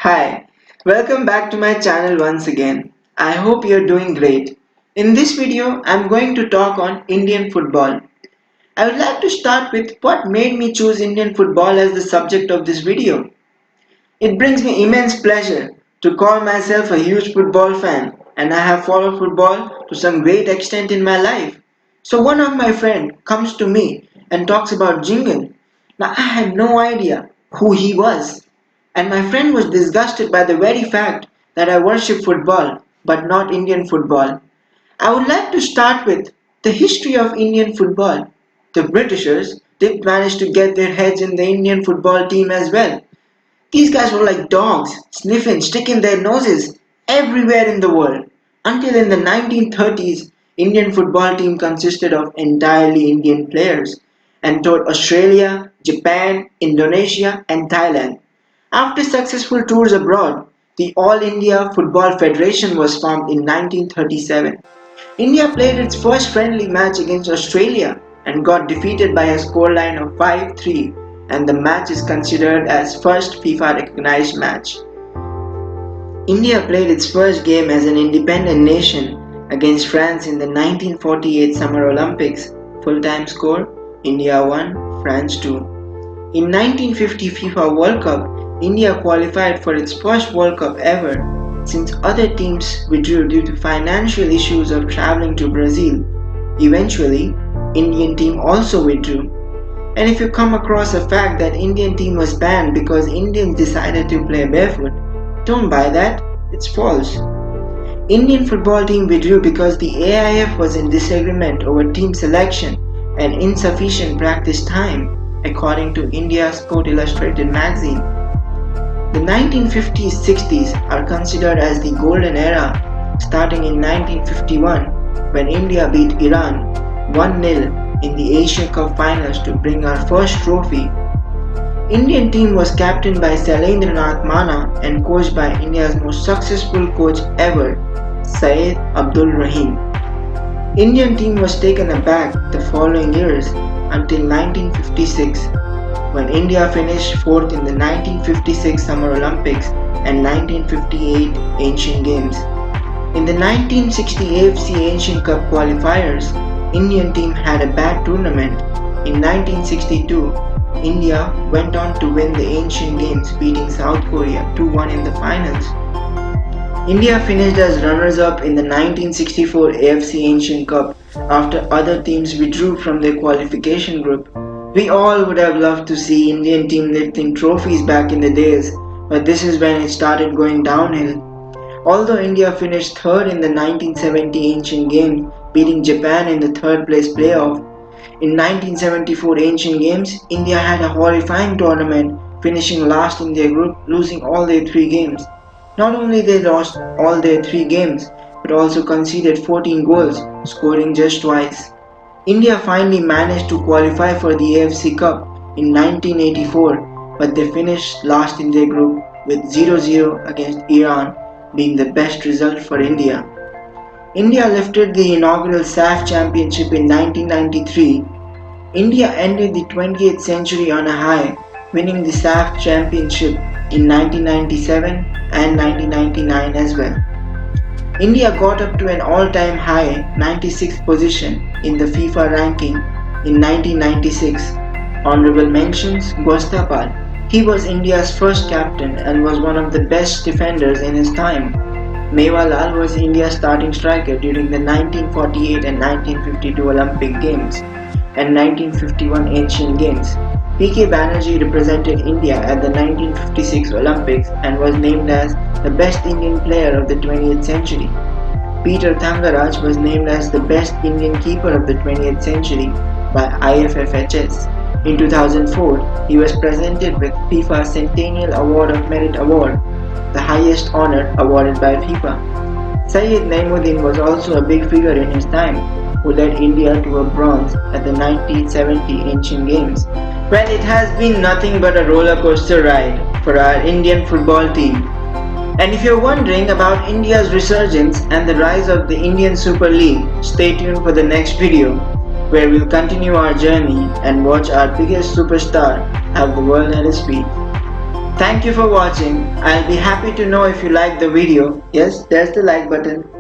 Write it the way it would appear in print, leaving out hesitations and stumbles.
Hi, welcome back to my channel once again. I hope you're doing great. In this video, I'm going to talk on Indian football. I would like to start with what made me choose Indian football as the subject of this video. It brings me immense pleasure to call myself a huge football fan, and I have followed football to some great extent in my life. So one of my friends comes to me and talks about Jingle. Now I had no idea who he was, and my friend was disgusted by the very fact that I worship football but not Indian football. I would like to start with the history of Indian football. The Britishers did manage to get their heads in the Indian football team as well. These guys were like dogs, sniffing, sticking their noses everywhere in the world. Until in the 1930s, Indian football team consisted of entirely Indian players and toured Australia, Japan, Indonesia and Thailand. After successful tours abroad, the All India Football Federation was formed in 1937. India played its first friendly match against Australia and got defeated by a scoreline of 5-3, and the match is considered as first FIFA recognized match. India played its first game as an independent nation against France in the 1948 Summer Olympics. Full-time score: India 1, France 2. In 1950 FIFA World Cup, India qualified for its first World Cup ever, since other teams withdrew due to financial issues of traveling to Brazil. Eventually, Indian team also withdrew. And if you come across a fact that Indian team was banned because Indians decided to play barefoot, don't buy that, it's false. Indian football team withdrew because the AIF was in disagreement over team selection and insufficient practice time, according to India Sport Illustrated magazine. The 1950s-60s are considered as the golden era, starting in 1951 when India beat Iran 1-0 in the Asia Cup finals to bring our first trophy. Indian team was captained by Shailendranath Mana and coached by India's most successful coach ever, Syed Abdul Rahim. Indian team was taken aback the following years until 1956, when India finished fourth in the 1956 Summer Olympics and 1958 Asian Games. In the 1960 AFC Asian Cup qualifiers, Indian team had a bad tournament. In 1962, India went on to win the Asian Games, beating South Korea 2-1 in the finals. India finished as runners-up in the 1964 AFC Asian Cup after other teams withdrew from their qualification group. We all would have loved to see Indian team lifting trophies back in the days, but this is when it started going downhill. Although India finished third in the 1970 Asian Games, beating Japan in the third place playoff, in 1974 Asian Games, India had a horrifying tournament, finishing last in their group, losing all their 3 games. Not only they lost all their 3 games, but also conceded 14 goals, scoring just twice. India finally managed to qualify for the AFC Cup in 1984, but they finished last in their group with 0-0 against Iran being the best result for India. India lifted the inaugural SAF Championship in 1993. India ended the 20th century on a high, winning the SAF Championship in 1997 and 1999 as well. India got up to an all-time high 96th position in the FIFA ranking in 1996. Honorable mentions: Gostapal. He was India's first captain and was one of the best defenders in his time. Mewalal was India's starting striker during the 1948 and 1952 Olympic Games and 1951 Asian Games. P.K. Banerjee represented India at the 1956 Olympics and was named as the best Indian player of the 20th century. Peter Thangaraj was named as the best Indian keeper of the 20th century by IFFHS. In 2004, he was presented with FIFA Centennial Award of Merit Award, the highest honor awarded by FIFA. Syed Naimuddin was also a big figure in his time, who led India to a bronze at the 1970 Asian Games. Well, it has been nothing but a roller coaster ride for our Indian football team. And if you're wondering about India's resurgence and the rise of the Indian Super League, stay tuned for the next video, where we'll continue our journey and watch our biggest superstar have the world at his feet. Thank you for watching. I'll be happy to know if you like the video. Yes, there's the like button.